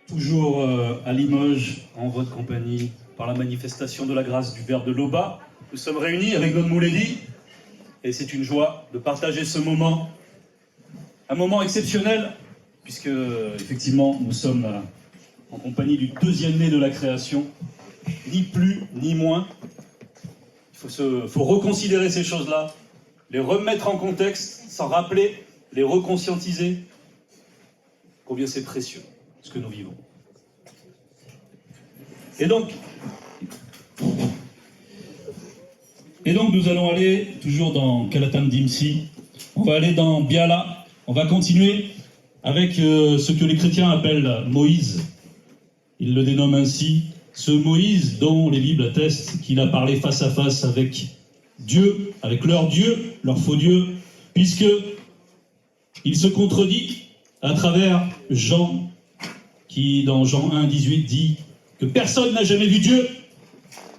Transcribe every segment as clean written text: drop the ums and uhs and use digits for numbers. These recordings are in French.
Toujours à Limoges, en votre compagnie, par la manifestation de la grâce du Verbe de l'Aube, nous sommes réunis avec notre Mouledi, et c'est une joie de partager ce moment, un moment exceptionnel, puisque effectivement nous sommes en compagnie du deuxième né de la création, ni plus ni moins. Il faut reconsidérer ces choses-là, les remettre en contexte, s'en rappeler, les reconscientiser, combien c'est précieux ce que nous vivons. Et donc nous allons aller toujours dans Kalatam Dimsi, on va aller dans Biala, on va continuer avec ce que les chrétiens appellent Moïse. Ils le dénomment ainsi, ce Moïse dont les Bibles attestent qu'il a parlé face à face avec Dieu, avec leur faux Dieu, puisque il se contredit à travers Jean, qui dans Jean 1, 18 dit que personne n'a jamais vu Dieu.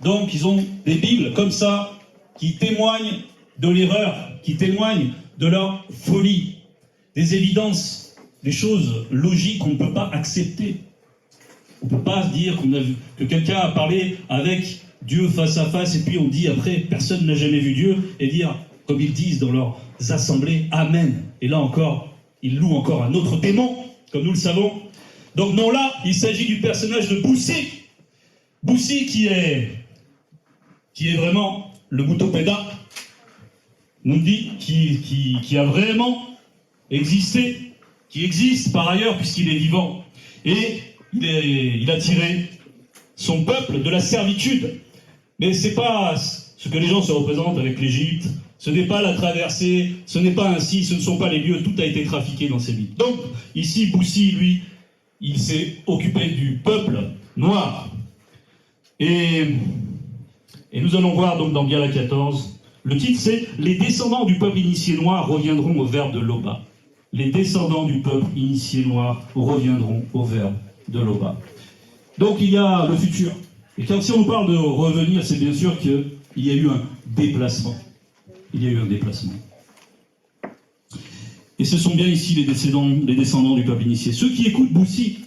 Donc ils ont des Bibles comme ça qui témoignent de l'erreur, qui témoignent de leur folie, des évidences, des choses logiques qu'on ne peut pas accepter. On ne peut pas se dire que quelqu'un a parlé avec Dieu face à face et puis on dit après personne n'a jamais vu Dieu et dire, comme ils disent dans leurs assemblées, Amen. Et là encore, ils louent encore un autre démon, comme nous le savons. Donc non, là, il s'agit du personnage de Boussi. Boussi qui est vraiment le Boutopéda, nous dit, qui a vraiment existé, qui existe par ailleurs puisqu'il est vivant. Et il a tiré son peuple de la servitude. Mais c'est pas ce que les gens se représentent avec l'Égypte, ce n'est pas la traversée, ce n'est pas ainsi, ce ne sont pas les lieux, tout a été trafiqué dans ces villes. Donc, ici, Boussi, lui, il s'est occupé du peuple noir. Et nous allons voir donc dans Biala 14, le titre c'est « Les descendants du peuple initié noir reviendront au verbe de l'Aube ». Les descendants du peuple initié noir reviendront au verbe de l'Aube. Donc il y a le futur. Et quand si on parle de revenir, c'est bien sûr qu'il y a eu un déplacement. Il y a eu un déplacement. Et ce sont bien ici les descendants du peuple initié. Ceux qui écoutent Boussi,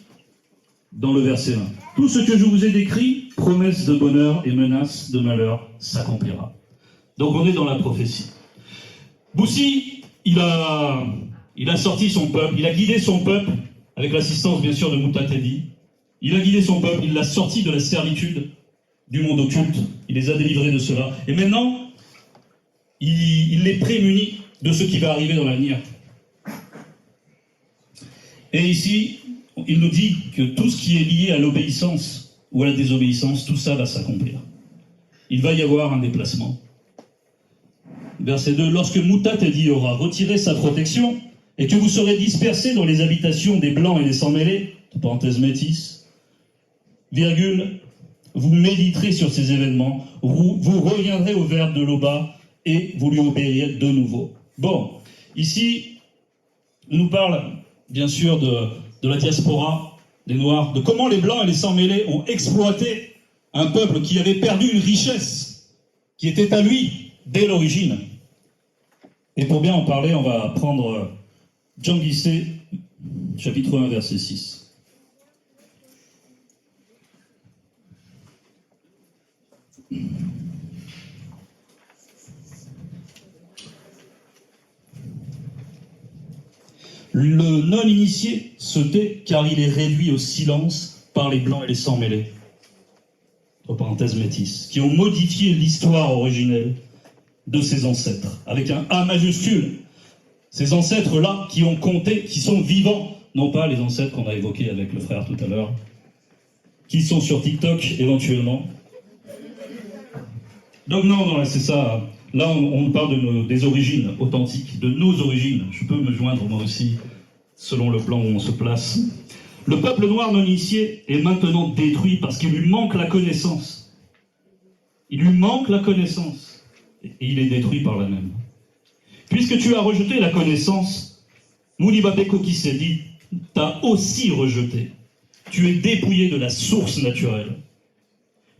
dans le verset 1. Tout ce que je vous ai décrit, promesse de bonheur et menace de malheur, s'accomplira. Donc on est dans la prophétie. Boussi, il a sorti son peuple, il a guidé son peuple, avec l'assistance bien sûr de Moutatedi. Il a guidé son peuple, il l'a sorti de la servitude du monde occulte, il les a délivrés de cela. Et maintenant, il les prémunit de ce qui va arriver dans l'avenir. Et ici, il nous dit que tout ce qui est lié à l'obéissance ou à la désobéissance, tout ça va s'accomplir. Il va y avoir un déplacement. Verset 2, lorsque Moutatedi aura retiré sa protection et que vous serez dispersés dans les habitations des Blancs et des sans-mêlés, parenthèse métis, virgule, vous méditerez sur ces événements, vous reviendrez au verbe de l'Aube et vous lui obéirez de nouveau. Bon, ici, on nous parle bien sûr de la diaspora des Noirs, de comment les Blancs et les sans-mêlés ont exploité un peuple qui avait perdu une richesse qui était à lui dès l'origine. Et pour bien en parler, on va prendre Jean Guisset, chapitre 1, verset 6. Le non-initié se tait car il est réduit au silence par les Blancs et les sans-mêlés, entre parenthèses métis, qui ont modifié l'histoire originelle de ses ancêtres, avec un A majuscule. Ces ancêtres-là qui ont compté, qui sont vivants, non pas les ancêtres qu'on a évoqués avec le frère tout à l'heure, qui sont sur TikTok éventuellement. Donc non, c'est ça. Là, on parle des origines authentiques, de nos origines. Je peux me joindre moi aussi, selon le plan où on se place. Le peuple noir non initié est maintenant détruit parce qu'il lui manque la connaissance. Il lui manque la connaissance. Et il est détruit par la même. Puisque tu as rejeté la connaissance, Moulibabeko qui s'est dit, t'as aussi rejeté. Tu es dépouillé de la source naturelle.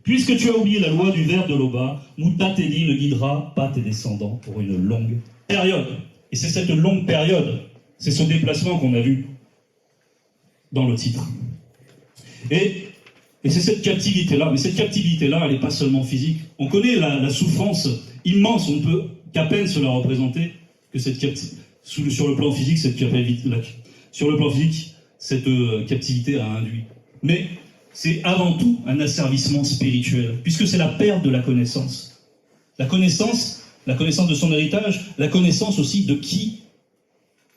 Puisque tu as oublié la loi du verbe de l'Aube, Moutatedi ne guidera pas tes descendants pour une longue période. Et c'est cette longue période, c'est ce déplacement qu'on a vu dans le titre. Et c'est cette captivité-là, mais cette captivité-là, elle n'est pas seulement physique. On connaît la souffrance immense, on peut qu'à peine se la représenter, que cette sur le plan physique, sur le plan physique, cette captivité a induit. Mais c'est avant tout un asservissement spirituel, puisque c'est la perte de la connaissance. La connaissance de son héritage, la connaissance aussi de qui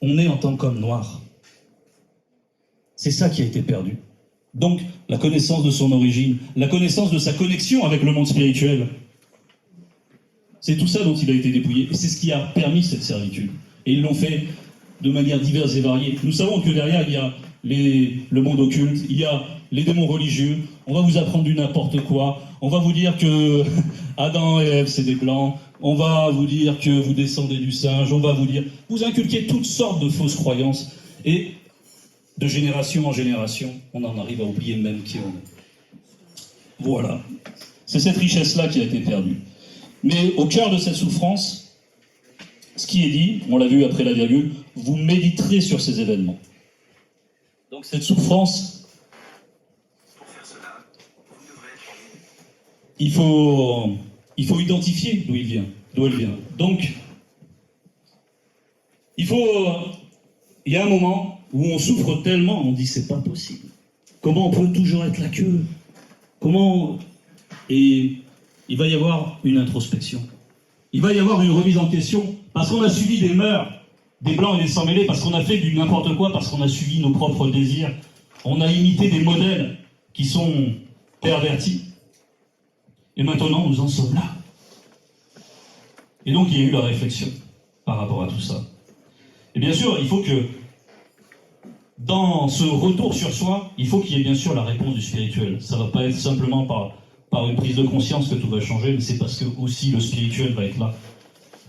on est en tant qu'homme noir. C'est ça qui a été perdu. Donc, la connaissance de son origine, la connaissance de sa connexion avec le monde spirituel. C'est tout ça dont il a été dépouillé. Et c'est ce qui a permis cette servitude. Et ils l'ont fait de manière diverse et variée. Nous savons que derrière, il y a le monde occulte, il y a les démons religieux. On va vous apprendre du n'importe quoi. On va vous dire que Adam et Ève, c'est des blancs. On va vous dire que vous descendez du singe. On va vous inculquer toutes sortes de fausses croyances. Et de génération en génération, on en arrive à oublier même qui on est. Voilà. C'est cette richesse-là qui a été perdue. Mais au cœur de cette souffrance, ce qui est dit, on l'a vu après la virgule, vous méditerez sur ces événements. Donc cette souffrance, il faut identifier d'où elle vient. Donc, il y a un moment où on souffre tellement, on dit c'est pas possible. Comment on peut toujours être là que comment. Et il va y avoir une introspection. Il va y avoir une remise en question, parce qu'on a suivi des mœurs, des blancs et des sans-mêlés, parce qu'on a fait du n'importe quoi, parce qu'on a suivi nos propres désirs. On a imité des modèles qui sont pervertis. Et maintenant, nous en sommes là. Et donc, il y a eu la réflexion par rapport à tout ça. Et bien sûr, il faut que, dans ce retour sur soi, il faut qu'il y ait bien sûr la réponse du spirituel. Ça ne va pas être simplement par une prise de conscience que tout va changer, mais c'est parce que aussi le spirituel va être là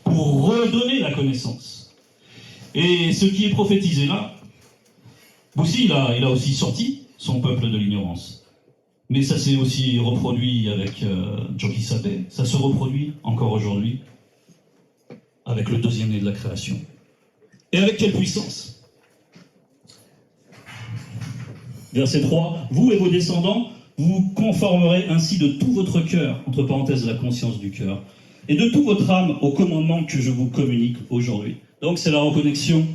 pour redonner la connaissance. Et ce qui est prophétisé là, aussi, il a aussi sorti son peuple de l'ignorance. Mais ça s'est aussi reproduit avec Djoki Sabé, ça se reproduit encore aujourd'hui avec le deuxième né de la création. Et avec quelle puissance ? Verset 3, vous et vos descendants, vous conformerez ainsi de tout votre cœur, entre parenthèses la conscience du cœur, et de toute votre âme au commandement que je vous communique aujourd'hui. Donc c'est la reconnexion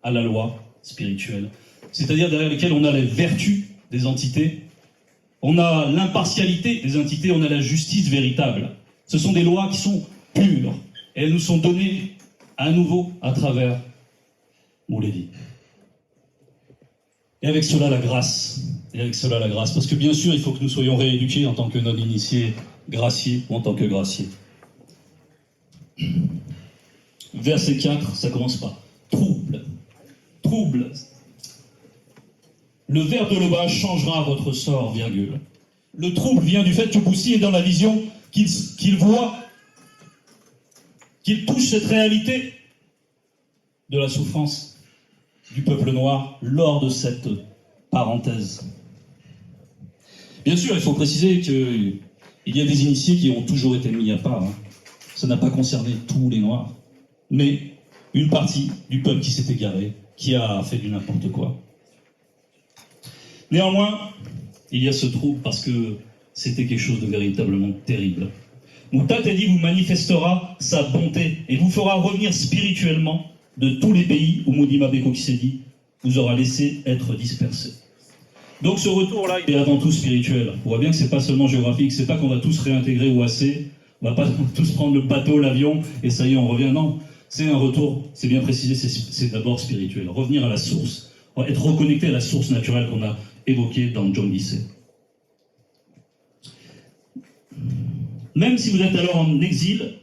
à la loi spirituelle, c'est-à-dire derrière lesquelles on a les vertus des entités, on a l'impartialité des entités, on a la justice véritable. Ce sont des lois qui sont pures, et elles nous sont données à nouveau à travers mon Lévi. Et avec cela, la grâce. Parce que bien sûr, il faut que nous soyons rééduqués en tant que non-initiés graciés ou en tant que graciés. Verset 4, ça commence par trouble. Trouble. Le ver de l'Oba changera votre sort, virgule. Le trouble vient du fait que Boussy est dans la vision qu'il voit, qu'il touche cette réalité de la souffrance du peuple noir lors de cette parenthèse. Bien sûr, il faut préciser qu'il y a des initiés qui ont toujours été mis à part. Ça n'a pas concerné tous les Noirs, mais une partie du peuple qui s'est égaré, qui a fait du n'importe quoi. Néanmoins, il y a ce trouble parce que c'était quelque chose de véritablement terrible. Moutatedi vous manifestera sa bonté et vous fera revenir spirituellement de tous les pays où Moudima Beko Kisedi vous aura laissé être dispersés. Donc ce retour-là, il est avant tout spirituel. On voit bien que c'est pas seulement géographique, c'est pas qu'on va tous réintégrer OAC, on va pas tous prendre le bateau, l'avion, et ça y est, on revient. Non, c'est un retour, c'est bien précisé, c'est d'abord spirituel. Revenir à la source, être reconnecté à la source naturelle qu'on a évoquée dans John Bissé. Même si vous êtes alors en exil,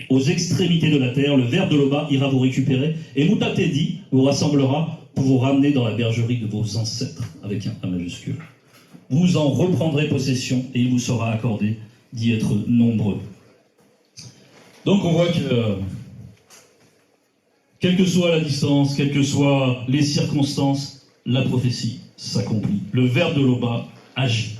aux extrémités de la terre, le ver de l'Oba ira vous récupérer, et Moutatedi vous rassemblera pour vous ramener dans la bergerie de vos ancêtres, avec un A majuscule. Vous en reprendrez possession, et il vous sera accordé d'y être nombreux. Donc on voit que, quelle que soit la distance, quelles que soient les circonstances, la prophétie s'accomplit. Le ver de l'Oba agit.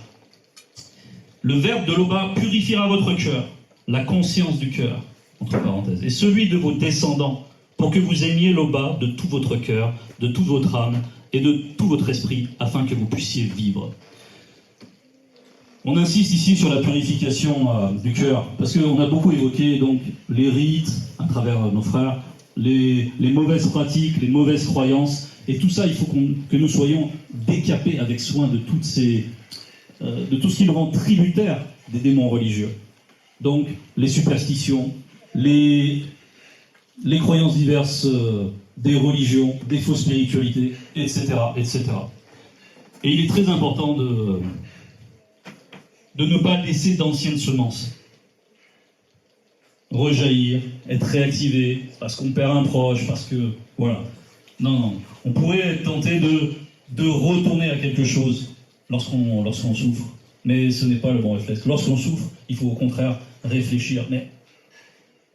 Le ver de l'Oba purifiera votre cœur, la conscience du cœur, entre parenthèses, et celui de vos descendants, pour que vous aimiez l'Oba de tout votre cœur, de toute votre âme et de tout votre esprit, afin que vous puissiez vivre. On insiste ici sur la purification du cœur, parce qu'on a beaucoup évoqué donc les rites à travers nos frères, les mauvaises pratiques, les mauvaises croyances, et tout ça, il faut que nous soyons décapés avec soin de toutes de tout ce qui nous rend tributaires des démons religieux. Donc les superstitions, les croyances diverses des religions, des fausses spiritualités, etc., etc. Et il est très important de ne pas laisser d'anciennes semences rejaillir, être réactivées, parce qu'on perd un proche, parce que... Voilà. Non, non. On pourrait être tenté de retourner à quelque chose lorsqu'on souffre. Mais ce n'est pas le bon réflexe. Lorsqu'on souffre, il faut au contraire réfléchir. Mais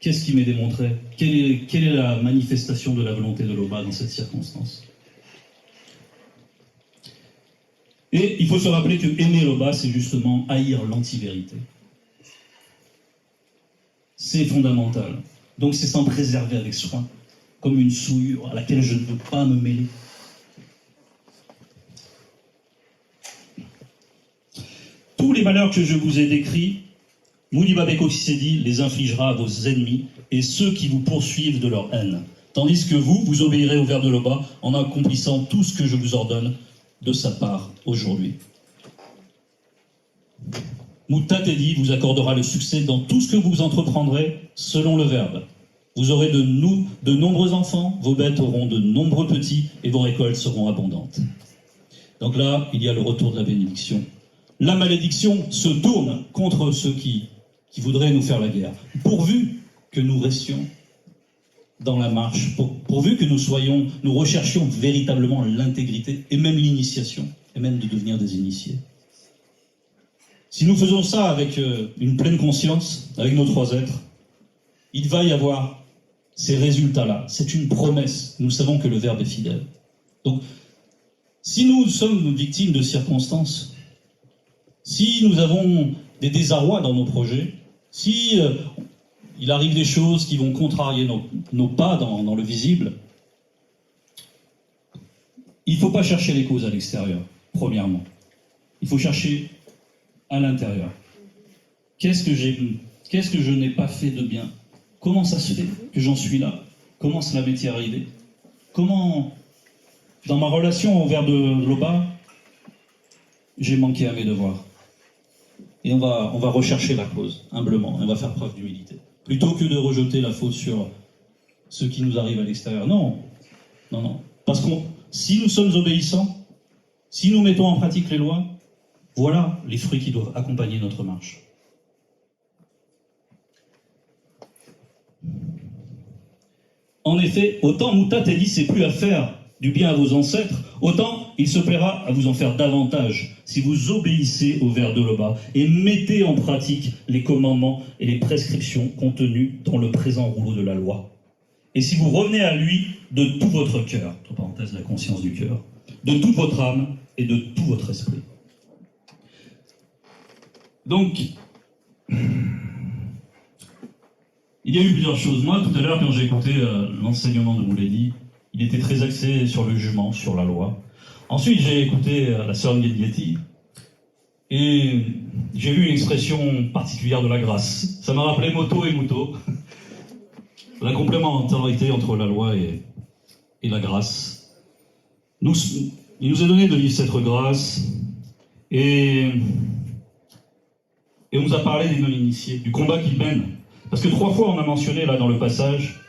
qu'est-ce qui m'est démontré ? Quelle est la manifestation de la volonté de l'Oba dans cette circonstance ? Et il faut se rappeler que aimer l'Oba, c'est justement haïr l'anti-vérité. C'est fondamental. Donc c'est s'en préserver avec soin, comme une souillure à laquelle je ne veux pas me mêler. Tous les malheurs que je vous ai décrits, Mounibabeko Sisedi les infligera à vos ennemis et ceux qui vous poursuivent de leur haine. Tandis que vous obéirez au vers de l'Oba en accomplissant tout ce que je vous ordonne de sa part aujourd'hui. Moutatedi vous accordera le succès dans tout ce que vous entreprendrez selon le verbe. Vous aurez de nombreux enfants, vos bêtes auront de nombreux petits et vos récoltes seront abondantes. Donc là, il y a le retour de la bénédiction. La malédiction se tourne contre ceux qui voudraient nous faire la guerre. Pourvu que nous restions dans la marche, pourvu que nous recherchions véritablement l'intégrité et même l'initiation, et même de devenir des initiés. Si nous faisons ça avec une pleine conscience, avec nos trois êtres, il va y avoir ces résultats-là. C'est une promesse. Nous savons que le Verbe est fidèle. Donc, si nous sommes victimes de circonstances, si nous avons des désarrois dans nos projets, si il arrive des choses qui vont contrarier nos pas dans le visible, il ne faut pas chercher les causes à l'extérieur, premièrement. Il faut chercher à l'intérieur. Qu'est-ce que je n'ai pas fait de bien ? Comment ça se fait que j'en suis là ? Comment cela m'est arrivé ? Comment, dans ma relation au vers de l'Oba, j'ai manqué à mes devoirs ? Et on va rechercher la cause, humblement, on va faire preuve d'humilité. Plutôt que de rejeter la faute sur ce qui nous arrive à l'extérieur. Non, non, non. Parce que si nous sommes obéissants, si nous mettons en pratique les lois, voilà les fruits qui doivent accompagner notre marche. En effet, autant Moutatedi s'est plu à faire du bien à vos ancêtres, autant il se plaira à vous en faire davantage si vous obéissez au vers de l'Oba et mettez en pratique les commandements et les prescriptions contenues dans le présent rouleau de la loi. Et si vous revenez à lui de tout votre cœur, entre parenthèses la conscience du cœur, de toute votre âme et de tout votre esprit. Donc, il y a eu plusieurs choses. Moi, tout à l'heure, quand j'ai écouté l'enseignement de Mouledi, il était très axé sur le jugement, sur la loi. Ensuite, j'ai écouté la sœur Ngedieti, et j'ai vu une expression particulière de la grâce. Ça m'a rappelé Moto et Muto, la complémentarité entre la loi et la grâce. Il nous a donné de vivre cette grâce, et on nous a parlé des non-initiés, du combat qu'ils mènent. Parce que 3 fois on a mentionné là dans le passage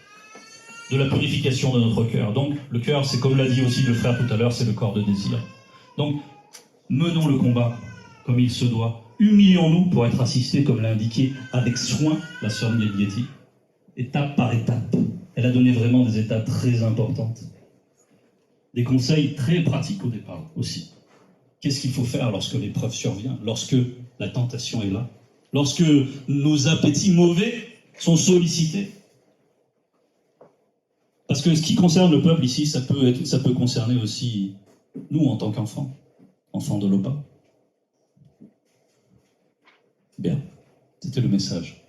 de la purification de notre cœur. Donc le cœur, c'est comme l'a dit aussi le frère tout à l'heure, c'est le corps de désir. Donc menons le combat comme il se doit. Humilions-nous pour être assistés, comme l'a indiqué avec soin la sœur Ngedieti, étape par étape. Elle a donné vraiment des étapes très importantes. Des conseils très pratiques au départ aussi. Qu'est-ce qu'il faut faire lorsque l'épreuve survient, lorsque la tentation est là, lorsque nos appétits mauvais sont sollicités? Parce que ce qui concerne le peuple ici, ça peut concerner aussi nous en tant qu'enfants, enfants de l'Oba. Bien, c'était le message.